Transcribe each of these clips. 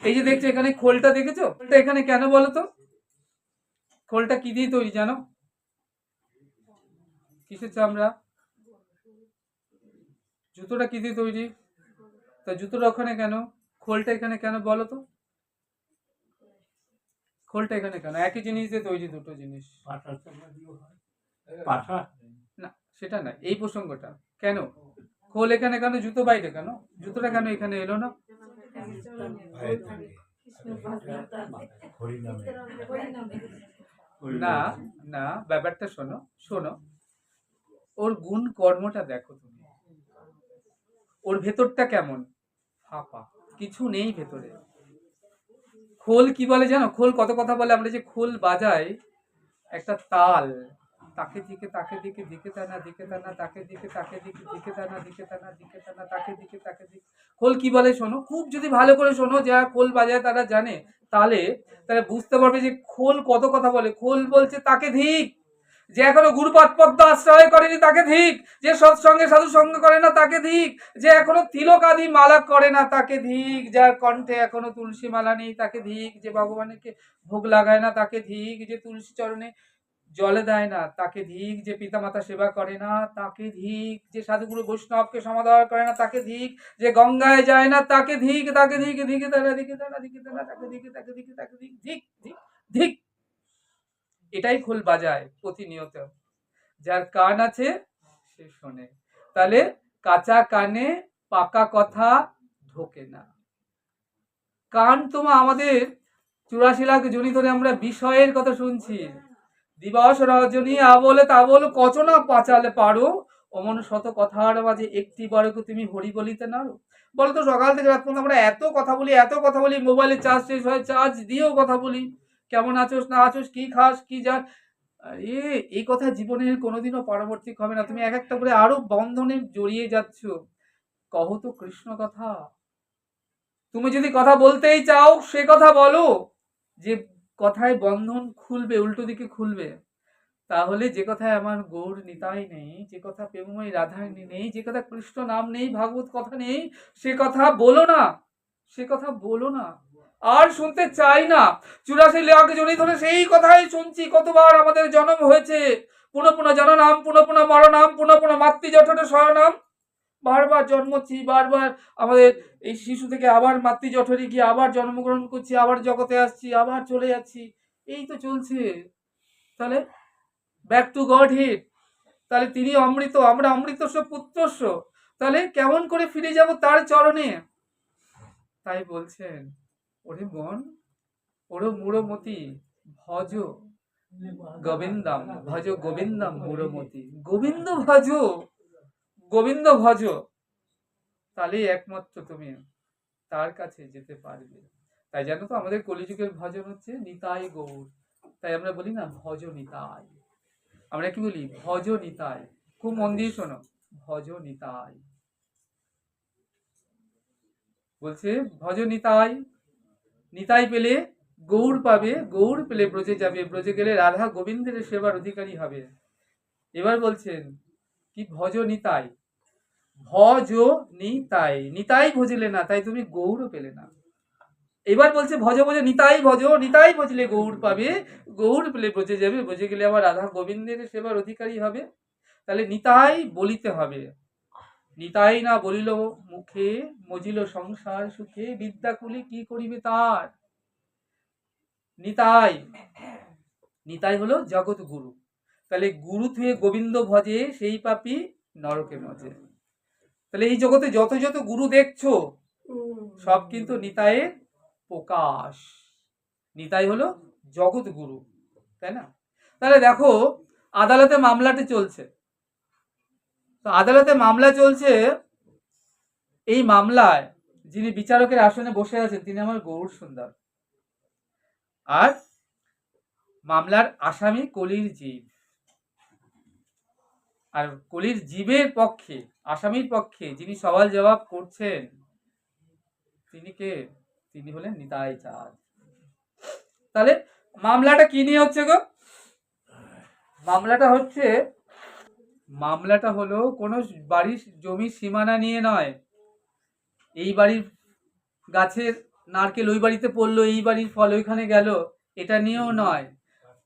এই যে দেখছো এখানে খোলটা দেখেছো, খোলটা এখানে কেন বলো তো? খোলটা কি দিয়ে তৈরি জানো? কিসের চামড়া? জুতোটা কি দিয়ে তৈরি? তা জুতোটা ওখানে কেন, খোলটা এখানে কেন বলো তো? খোলটা এখানে কেন? একই জিনিস দিয়ে তৈরি, দুটো জিনিস। না সেটা না, এই প্রসঙ্গটা কেন খোল এখানে কেন, জুতো বাইরে কেন, জুতোটা কেন এখানে এলো না? না না, ব্যাপারটা শোনো শোনো, ওর গুণ কর্মটা দেখো তুমি, ওর ভেতরটা কেমন, ফাঁপা, কিছু নেই ভেতরে। খোল কি বলে জানো, খোল কত কথা বলে, আমরা যে খোল বাজাই একটা তাল, তাকে দিকে তাকে দিকে দিকে টানা দিকে টানা তাকে দিকে তাকে দিকে দিকে টানা দিকে টানা দিকে টানা তাকে দিকে তাকে দিকে। খোল কি বলে শোনো, খুব যদি ভালো করে শোনো, যারা খোল বাজায় তারা জানে, তাহলে তাহলে বুঝতে পারবে যে খোল কত কথা বলে। খোল বলছে তাকে ধিক, যে এখনো গুরুপাদ পদ্ম আশ্রয় করেনি তাকে ধিক, যে সৎসঙ্গে সাধু সঙ্গ করে না তাকে ধিক, যে এখনো তিলক আদি মালা করে না তাকে ধিক, যার কণ্ঠে এখনো তুলসী মালা নেই তাকে ধিক, যে ভগবানকে ভোগ লাগায় না তাকে ধিক, যে তুলসী চরণে জলে দেয় না তাকে ধিক, যে পিতামাতা সেবা করে না তাকে ধিক, যে সাধুগুরু বৈষ্ণবকে সমাদর করে না তাকে ধিক, যে গঙ্গায় যায় না তাকে ধিক, তাকে ধিক, দিকে তারা দিকে তারা দিকে তারা তাকে দিকে তাকে দিকে তাকে ধিক ধিক ধিক ধিক। এটাই খোল বাজায় প্রতিনিয়ত। যার কান আছে সে শোনে। তাহলে কাঁচা কানে পাকা কথা ঢোকে না। কান তোমার আমাদের 84 লাখ জনি ধরে আমরা বিষয়ের কথা শুনছি। দিবস রজনী আবলে তাবল কচনা পাচালে পারো, অমন শত কথার মাঝে একটি বারকে তুমি হরি বলিতে নারো। বলতো সকাল থেকে রাত পর্যন্ত আমরা এত কথা বলি, এত কথা বলি, মোবাইলে চার্জ শেষ হয়, চার্জ দিয়েও কথা বলি, কেমন আছোস না আছোস, কি খাস কি যা। আরে এই কথা জীবনের কোনোদিনও পরবর্তী হবে না, তুমি এক একটা করে আরো বন্ধনে জড়িয়ে যাচ্ছ। কহ তো কৃষ্ণ কথা। তুমি যদি কথা বলতেই চাও সে কথা বলো, যে কথায় বন্ধন খুলবে, উল্টো দিকে খুলবে। তাহলে যে কথায় আমার গৌর নিতাই নেই, যে কথা প্রেমময়ী রাধারানী নেই, যে কথা কৃষ্ণ নাম নেই, ভাগবত কথা নেই, সে কথা বলো না, সে কথা বলো না, আর শুনতে চাই না। 84 লাখ জনি ধরে সেই কথাই শুনছি, কতবার আমাদের জন্ম হয়েছে, পুনঃ পুনঃ জননাম পুনঃ পুনঃ মরণাম পুনঃ পুনঃ মাতৃজঠরে শয়নাম, বারবার জন্মছি, বারবার আমাদের এই শিশু থেকে আবার মাতৃজঠরে গিয়ে আবার জন্মগ্রহণ করছি, আবার জগতে আসছি, আবার চলে যাচ্ছি, এই তো চলছে। তাহলে ব্যাক টু গড হিট, তাহলে তিনি অমৃত, আমরা অমৃতস্ব পুত্রস্ব, তাহলে কেমন করে ফিরে যাব তার চরণে। তাই বলছেন, ওরে মন, ওরে মূঢ়মতি, ভজ গোবিন্দম, ভজ গোবিন্দম মূঢ়মতি, গোবিন্দ ভজ, গোবিন্দ ভজ, তাহলে একমাত্র তুমি তার কাছে যেতে পারবে। তাই জানো তো আমাদের কলিযুগের ভজন হচ্ছে নিতাই গৌর। তাই আমরা বলি না ভজ নিতাই, আমরা কি বলি ভজ নিতাই। খুব মন দিয়ে শোনো, ভজ নিতাই বলছে, ভজ নিতাই, নিতাই পেলে গৌর পাবে, গৌর পেলে ব্রজে যাবে, ব্রজে গেলে রাধা গোবিন্দের সেবার অধিকারী হবে। এবার বলছেন কি, ভজ নিতাই, ভজ নিতাই, নিতাই ভজিলে না তাই তুমি গৌর পেলে না। এবার বলছে ভজ ভজ নিতাই ভজ, নিতাই ভজলে গৌর পাবে, গৌর পেলে ব্রজে যাবে, ব্রজে গেলে আবার রাধা গোবিন্দের সেবার অধিকারী হবে। তাহলে নিতাই বলিতে হবে, নিতাই না বলিল মুখে, মজিল সংসার সুখে, বিদ্যাকুলি কি করিবে তার। নিতাই, নিতাই হলো জগৎ গুরু। তাহলে গুরু থুয়ে গোবিন্দ ভজে, সেই পাপী নরকে মজে। তাহলে এই জগতে যত যত গুরু দেখছো সব কিন্তু নিতাইয়ের প্রকাশ। নিতাই হলো জগৎ গুরু, তাই না? তাহলে দেখো আদালতে মামলাটি চলছে, তো আদালতে মামলা চলছে, এই মামলায় যিনি বিচারকের আসনে বসে আছেন তিনি আমার গৌর সুন্দর, আর মামলার আসামি কলির জীব। আর কলির জীবের পক্ষে, আসামির পক্ষে যিনি সওয়াল জবাব করছেন তিনি কে? তিনি হলেন নিতাই চাঁদ। তাহলে মামলাটা কি নিয়ে হচ্ছে গো? মামলাটা হলো কোনো বাড়ির জমির সীমানা নিয়ে নয়, এই বাড়ির গাছের নারকেল ওই বাড়িতে পড়লো, এই বাড়ির ফল ওইখানে গেল, এটা নিয়েও নয়।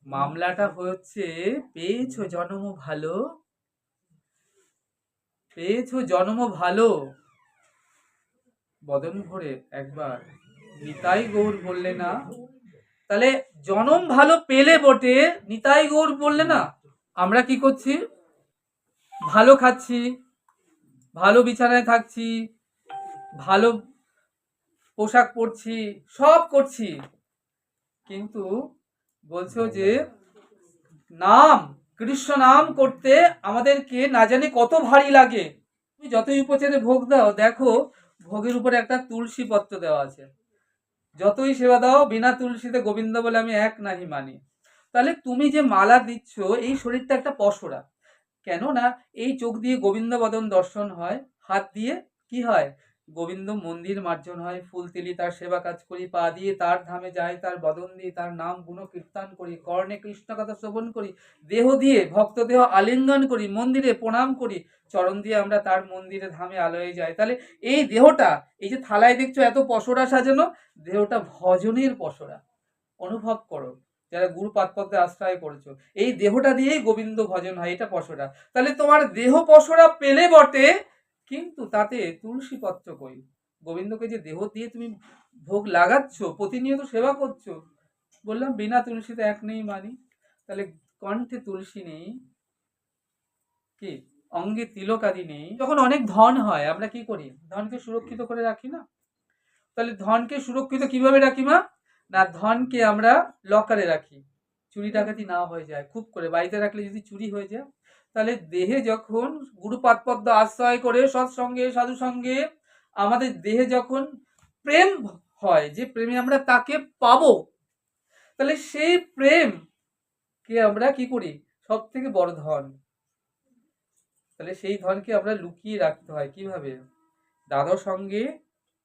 মামলাটা হচ্ছে পেয়েছো জন্ম ভালো, পেয়েছো জন্ম ভালো, বদন ভরে একবার নিতাই গৌর বললে না। তাহলে জনম ভালো পেলে বটে, নিতাই গৌর বললে না। আমরা কি করছি? ভালো খাচ্ছি, ভালো বিছানায় থাকছি, ভালো পোশাক পরছি, সব করছি, কিন্তু বলছো যে নাম, কৃষ্ণ নাম করতে আমাদেরকে না জানি কত ভারী লাগে। তুমি যতই উপচারে ভোগ দাও, দেখো ভোগের উপরে একটা তুলসী পত্র দেওয়া আছে। যতই সেবা দাও, বিনা তুলসীতে গোবিন্দ বলে আমি এক নাহি মানি। তাহলে তুমি যে মালা দিচ্ছ, এই শরীরটা একটা পসরা। কেন না এই চোখ দিয়ে গোবিন্দ বদন দর্শন হয়, হাত দিয়ে কি হয়, গোবিন্দ মন্দির মার্জন হয়, ফুল তিলি তার সেবা কাজ করি, পা দিয়ে তার ধামে যাই, তার বদন দিয়ে তার নাম গুণ কীর্তন করি, কর্ণে কৃষ্ণ কথা শ্রবণ করি, দেহ দিয়ে ভক্ত দেহ আলিঙ্গন করি, মন্দিরে প্রণাম করি, চরণ দিয়ে আমরা তার মন্দিরে ধামে আলোয় যাই। তাহলে এই দেহটা, এই যে থালায় দেখছো এত পসরা সাজানো, দেহটা ভজনের পসরা। অনুভব করো যারা গুরু পাদপদ্মে আশ্রয় করেছো, এই দেহটা দিয়েই গোবিন্দ ভজন হয়, এটা পসরা। তাহলে তোমার দেহ পসরা পেলে বটে, কিন্তু তাতে তুলসী পত্র কই? গোবিন্দকে যে দেহ দিয়ে তুমি ভোগ লাগাচ্ছ, প্রতিনিয়ত সেবা করছো, বললাম বিনা তুলসীতে এক নেই মানি। তাহলে কণ্ঠে তুলসী নেই, কি অঙ্গে তিলক আদি নেই, যখন অনেক ধন হয় আমরা কি করি? ধনকে সুরক্ষিত করে রাখি না? তাহলে ধনকে সুরক্ষিত কিভাবে রাখি মা? না, ধনকে আমরা লকারে রাখি, চুরি ডাকাতি না হয়ে যায়। খুব করে বাড়িতে রাখলে যদি চুরি হয়ে যায়, তাহলে দেহে যখন গুরুপাদ পদ্ম আশ্রয় করে সৎসঙ্গে সাধু সঙ্গে আমাদের দেহে যখন প্রেম হয়, যে প্রেমে আমরা তাকে পাবো, তাহলে সেই প্রেম কে আমরা কি করি? সব থেকে বড় ধন। তাহলে সেই ধনকে আমরা লুকিয়ে রাখতে হয় কিভাবে? দাদর সঙ্গে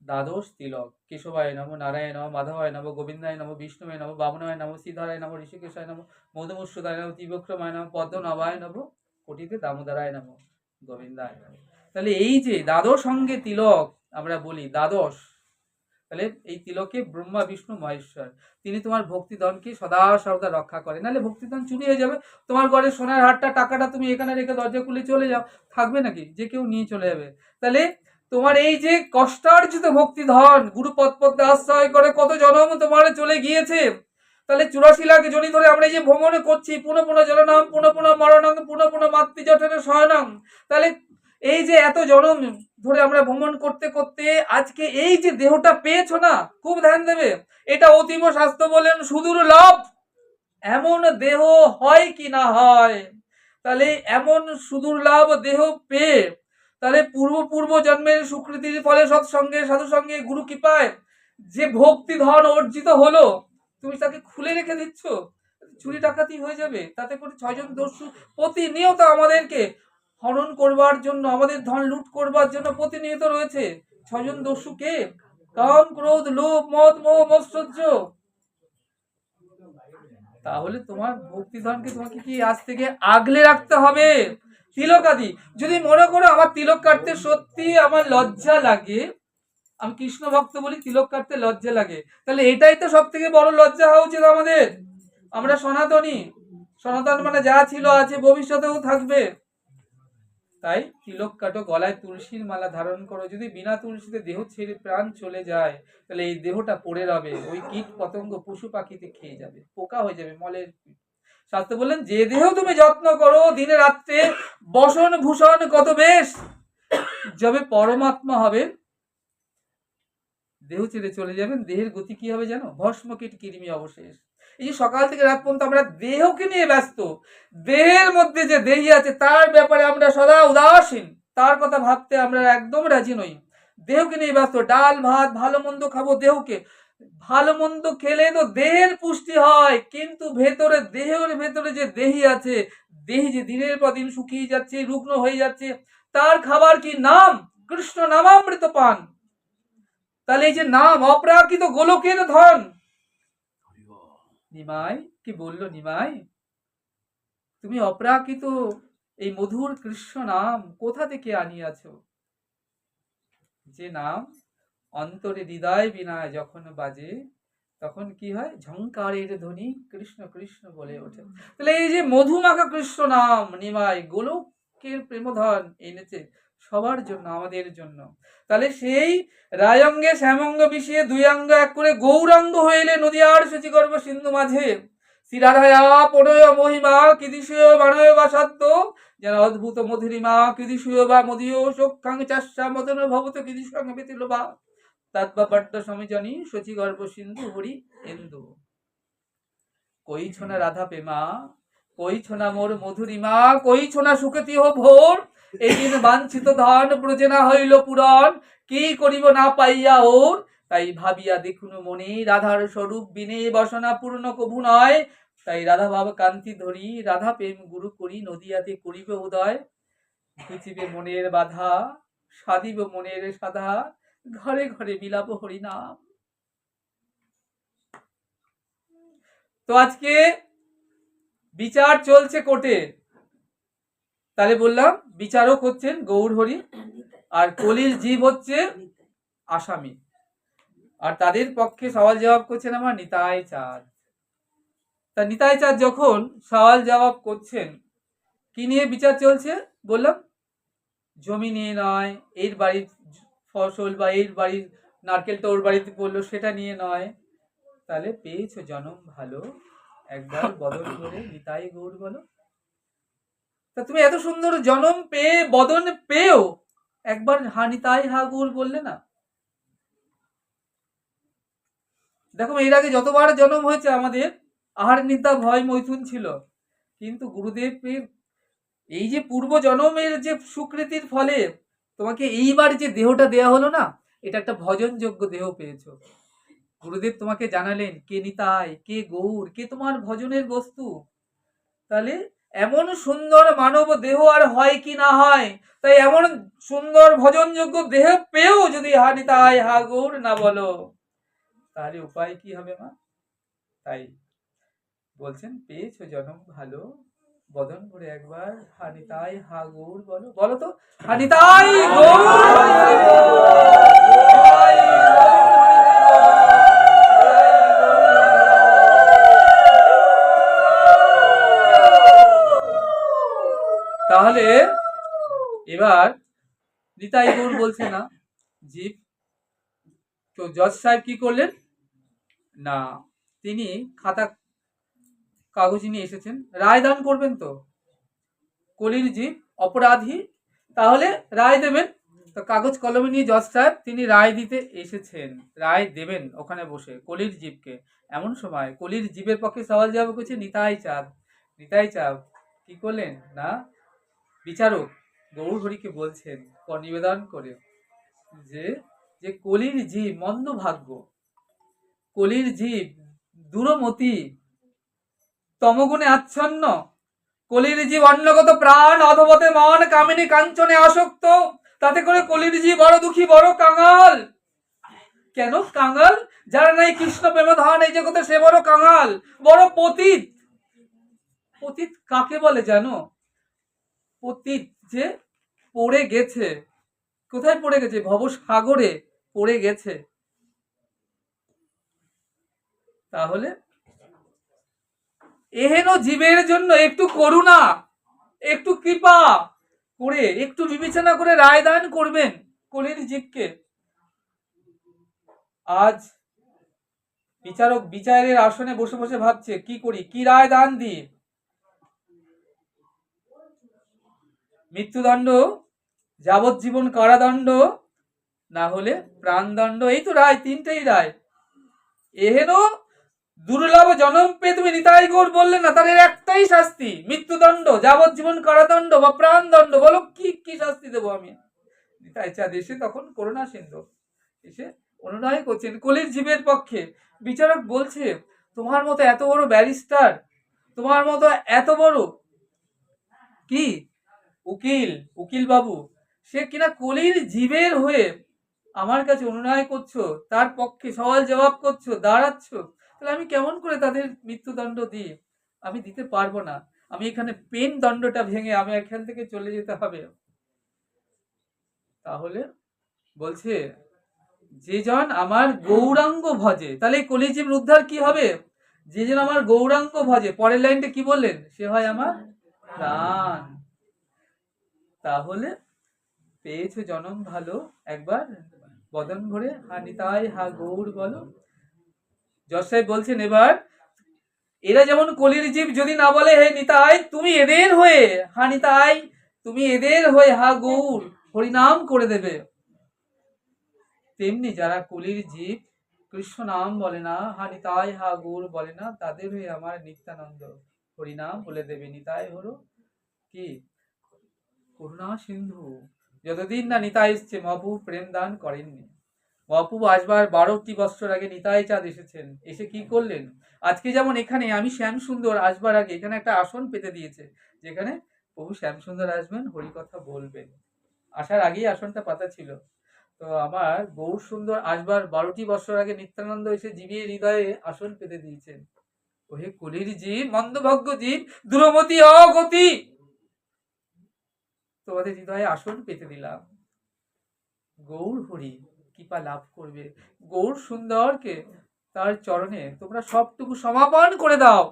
দ্বাদশ তিলক, কেশবায় নম, নারায়ণ নম, মাধবায় নম, গোবিন্দায় নম, বিষ্ণুয় নম, বামনায় নম, শ্রীধরায় নম, ঋষিকেশায় নম, মধুমূর্ষদায় নম, ত্রিবিক্রমায় নম, পদ্মনাভায় নম, কোটিতে দামোদরায় নম, গোবিন্দায় নম। তাহলে এই যে দ্বাদশ সঙ্গে তিলক আমরা বলি, দ্বাদশ, তাহলে এই তিলকে ব্রহ্মা বিষ্ণু মহেশ্বর, তিনি তোমার ভক্তিধনকে সদা সর্বদা রক্ষা করে। নাহলে ভক্তিধন চুরি হয়ে যাবে। তোমার ঘরে সোনার হারটা, টাকাটা তুমি এখানে রেখে দরজা খুলে চলে যাও, থাকবে নাকি? যে কেউ নিয়ে চলে যাবে। তাহলে তোমার এই যে কষ্টার্জিত ভক্তি ধন, গুরু পদপদ্মে আশ্রয় করে কত জন্ম তোমার চলে গিয়েছে। তাহলে 84 লাখ জনি ধরে আমরা এই যে ভ্রমণ করছি, পুনঃ পুনঃ জননাম, পুনঃ পুনঃ মরণাং, পুনঃ পুনঃ মাতৃজঠরে শয়নাং। তাহলে এই যে এত জনম ধরে আমরা ভ্রমণ করতে করতে আজকে এই যে দেহটা পেয়েছো না, খুব ধ্যান দেবে, এটা অতীব স্বাস্থ্য বলেন সুদূর লাভ। এমন দেহ হয় কি না হয়? তাহলে এমন সুদূর লাভ দেহ পেয়ে, তাহলে পূর্ব জন্মের সুকৃতির ফলে সৎসঙ্গে সাধু সঙ্গে গুরু কৃপায় যে ভক্তি ধন অর্জিত হলো, তুমি তাকে খুলে রেখে দিচ্ছ, চুরি ডাকাতি হয়ে যাবে। তাতে করে 6 জন দস্যু প্রতিনিয়ত আমাদেরকে হরণ করবার জন্য, আমাদের ধন লুট করবার জন্য প্রতিনিয়ত রয়েছে। 6 জন দস্যু কে? কাম, ক্রোধ, লোভ, মদ, মোহ, মৎসর্য। তাহলে তোমার ভক্তিধনকে তোমাকে কি আজ থেকে আগলে রাখতে হবে। তিলক আদি যদি মনে করো আমার তিলক কাটতে সত্যি আমার লজ্জা লাগে, আমি কৃষ্ণ ভক্ত বলি তিলক কাটতে লজ্জা লাগে, তাহলে এটাই তো সব থেকে বড় লজ্জা হওয়া উচিত আমাদের। আমরা সনাতনী, সনাতন মানে যা ছিল আছে, ভবিষ্যতেও থাকবে। তাই তিলক কাটো, গলায় তুলসীর মালা ধারণ করো। যদি বিনা তুলসীতে দেহ ছেড়ে প্রাণ চলে যায়, তাহলে এই দেহটা পড়ে রবে, ওই কীট পতঙ্গ পশু পাখিতে খেয়ে যাবে, পোকা হয়ে যাবে, মলের। শাস্ত্র বললেন যে দেহ তুমি যত্ন করো দিনে রাত্রে, বসন ভূষণ কত বেশ, যবে পরমাত্মা হবে দেহ ছেড়ে চলে যাবেন, দেহের গতি কি হবে জানো? ভস্ম কীট কৃমি অবশেষ। এই যে সকাল থেকে রাত পর্যন্ত আমরা দেহকে নিয়ে ব্যস্ত, দেহের মধ্যে যে দেহি আছে তার ব্যাপারে আমরা সদা উদাসীন, তার কথা ভাবতে আমরা একদম রাজি নই। দেহকে নিয়ে ব্যস্ত, ডাল ভাত ভালো মন্দ খাবো, দেহকে ভালো মন্দ খেলে তো দেহের পুষ্টি হয়, কিন্তু ভেতরে দেহের ভেতরে যে দেহি আছে, দেহি যে দিনের পর দিন শুকিয়ে যাচ্ছে, রুগ্ন হয়ে যাচ্ছে, তার খাবার কি? নাম, কৃষ্ণ নামামৃত পান। তাহলে এই যে নাম অপ্রাকৃত গোলকের ধন। নিমাই কি বললো? নিমাই তুমি অপ্রাকৃত এই মধুর কৃষ্ণ নাম কোথা থেকে আনিয়াছ? যে নাম অন্তরে হৃদয় বিনায় যখন বাজে, তখন কি হয়? ঝংকারের ধ্বনি কৃষ্ণ কৃষ্ণ বলে ওঠে। তাহলে এই যে মধুমাখা কৃষ্ণ নাম নিমাই গোলকের প্রেমধন এনেছে সবার জন্য, আমাদের জন্য। তাহলে সেই রায়ঙ্গে শ্যামঙ্গ মিশিয়ে দুই অঙ্গ এক করে গৌরাঙ্গ হয়ে এলে নদীয়ার সচিগর্ভ সিন্ধু মাঝে। শ্রীরাধায়া পড়য় মহিমা কিদিশীয় বাণয় বা সাধ্য, যেন অদ্ভুত মধুরিমা কিদিশীয় বা মদীয় সক্ষাং চাষা মদন ভবত কিদিশাং বেতিল বা তাৎবাপাট্য সমীজনী সচিগর্ভ সিন্ধু হরি এন্দু। কইছ না রাধা প্রেমা, কইছ না মোর মধুরিমা, কইছ না সুখেতি হো ভোর, এই দিন বাঞ্ছিত ধন প্রজেনা হইল পূরণ, কি করিব না পাইয়া ওর। তাই ভাবিয়া দেখুন মনে রাধার স্বরূপ বিনে বসনা পূর্ণ কভু নয়। তাই রাধা ভাব কান্তি ধরি, রাধা প্রেম গুরু করি, নদিয়াতে করিবে উদয়। ঘুচিবে মনের বাধা, সাধিব মনের সাধা, ঘরে ঘরে বিলাপ হরিনাম। তো আজকে বিচার চলছে কোর্টে, তাহলে বললাম বিচারক হচ্ছেন গৌর হরি, আর কলির জীব হচ্ছে আসামি, আর তাদের পক্ষে সওয়াল জবাব করছেন আমার নিতাই চাঁদ। তা নিতাই চাঁদ যখন সওয়াল জবাব করছেন, কি নিয়ে বিচার চলছে? বললাম জমি নিয়ে নয়, এর বাড়ির ফসল বা এর বাড়ির নারকেলটা ওর বাড়িতে পড়লো সেটা নিয়ে নয়। তাহলে পেয়েছো জনম ভালো, একবার বদন করে নিতাই গৌর বলো। তা তুমি এত সুন্দর জনম পেয়ে বদন পেয়েও একবার নিতাই হা গৌর বললে না। দেখো এর আগে যতবার জন্ম হয়েছে আমাদের আহার নিদ্রা ভয় মৈথুন ছিল, কিন্তু গুরুদেবের এই যে পূর্ব জন্মের যে সুকৃতির ফলে তোমাকে এইবার যে দেহটা দেয়া হলো না, এটা একটা ভজনযোগ্য দেহ পেয়েছো। গুরুদেব তোমাকে জানালেন কে নিতাই, কে গৌর, কে তোমার ভজনের বস্তু। তাহলে এমন সুন্দর মানব দেহ আর হয় কি না হয়, তাই এমন সুন্দর ভজনযোগ্য দেহ পেয়েও যদি হা নিতাই হা গৌর না বলো, তাহলে উপায় কি হবে মা? তাই বলছেন পেয়েছো জনম ভালো, বদন করে একবার হানিতাই হা গৌর বলো। বলো তো হানিতাই গৌর। তাহলে এবার নিতাই গৌর বলছে না জীব। তো জজ সাহেব কি করলেন না, তিনি খাতা কাগজ নিয়ে এসেছেন, রায় দান করবেন। তো কলির জীব অপরাধী, তাহলে রায় দেবেন। তো কাগজ কলমে নিয়ে জজ সাহেব তিনি রায় দিতে এসেছেন, রায় দেবেন ওখানে বসে কলির জীবকে। এমন সময় কলির জীবের পক্ষে সওয়াল জবাব করছে নিতাই চাঁদ। নিতাই চাঁদ কি করলেন না, বিচারক গৌর হরিকে বলছেন নিবেদন করে যে যে কলির জীব মন্দ ভাগ্য, কলির জীব দুরমতি, তমগুণে আচ্ছন্ন, কলির জীব অন্নগত প্রাণ, অধবতে মন, কামিনী কাঞ্চনে আসক্ত, তাতে করে কলির জীব বড় দুঃখী, বড় কাঙাল। কেন কাঙাল? যার নাই কৃষ্ণ প্রেম ধন এই জগতে সে বড় কাঙাল, বড় পতিত। পতিত কাকে বলে জানো? পতিত যে পড়ে গেছে। কোথায় পড়ে গেছে? ভবসাগরে পড়ে গেছে। তাহলে এহেন জীবের জন্য একটু করুণা, একটু কৃপা করে, একটু বিবেচনা করে রায় দান করবেন কলির জীবকে। আজ বিচারক বিচারের আসনে বসে বসে ভাবছে কি করি, কি রায় দান দিই। মৃত্যুদণ্ড, যাবজ্জীবন কারাদণ্ড, না হলে প্রাণদণ্ড, এই তো রায়, তিনটেই রায়। এহেন দুর্লভ জনম পেয়ে তুমি নিতাই গৌর বললে না, তার একটাই শাস্তি, মৃত্যুদণ্ড, যাবজ্জীবন কারাদণ্ড বা প্রাণদণ্ড। বলো কি কি শাস্তি দেবো আমি? নিতাই চাঁদ এসে তখন করুণা সিন্ধু এসে অনুনয় করছেন কলির জীবের পক্ষে। বিচারক বলছে তোমার মতো এত বড় ব্যারিস্টার, তোমার মতো এত বড় কি উকিল, উকিল বাবু, সে কিনা কলির জীবের হয়ে আমার কাছে অনুনয় করছো, তার পক্ষে সওয়াল জবাব করছো, দাঁড়াচ্ছ, তাহলে আমি কেমন করে তাদের মৃত্যুদণ্ড দিই? আমি দিতে পারবো না। আমি এখানে পেন দণ্ডটা ভেঙে আমি এখান থেকে চলে যেতে হবে। তাহলে বলছে যে জন আমার গৌরাঙ্গ ভজে, তাহলে এই কলিজীব উদ্ধার কি হবে? যে জন আমার গৌরাঙ্গ ভজে, পরের লাইনটা কি বললেন? সে হয় আমার প্রাণ। তাহলে পেয়েছো জনম ভালো, একবার বদন ভরে হা নিতাই হা গৌর বলো। যশ সাহেব বলছেন এবার, এরা যেমন কলির জীব, যদি না বলে হে নিতাই, তুমি এদের হয়ে হা নিতাই, তুমি এদের হয়ে হা গৌর হরিনাম করে দেবে, তেমনি যারা কলির জীব কৃষ্ণ নাম বলে না, হা নিতাই হা গৌর বলে না, তাদের হয়ে আমার নিত্যানন্দ হরিনাম বলে দেবে। নিতাই হলো কি? করুণা সিন্ধু। যতদিন না নিতাই এসছে, মহাপ্রভু প্রেম দান করেননি। মহাপ্রভু আসবার 12টি বছর আগে নিতাই চাঁদ এসেছেন, এসে কি করলেন? আজকে যেমন এখানে আমি শ্যাম সুন্দর আসবার আগে এখানে একটা আসন পেতে দিয়েছে, যেখানে প্রভু শ্যাম সুন্দর আসবেন, হরিকথা বলবেন। আসার আগেই আসনটা পাতা ছিল। তো আমার গৌর সুন্দর আসবার 12টি বছর আগে নিত্যানন্দ এসে জীবের হৃদয়ে আসন পেতে দিয়েছেন। ওহে কলির জীব, মন্দভাগ্য জীব, দুরমতি অগতি, তোমাদের হৃদয়ে আসন পেতে দিলাম। গৌর হরি কৃপা লাভ করবে। গৌর সুন্দরকে তার চরণে তোমরা সবটুকু সমাপন করে দাও।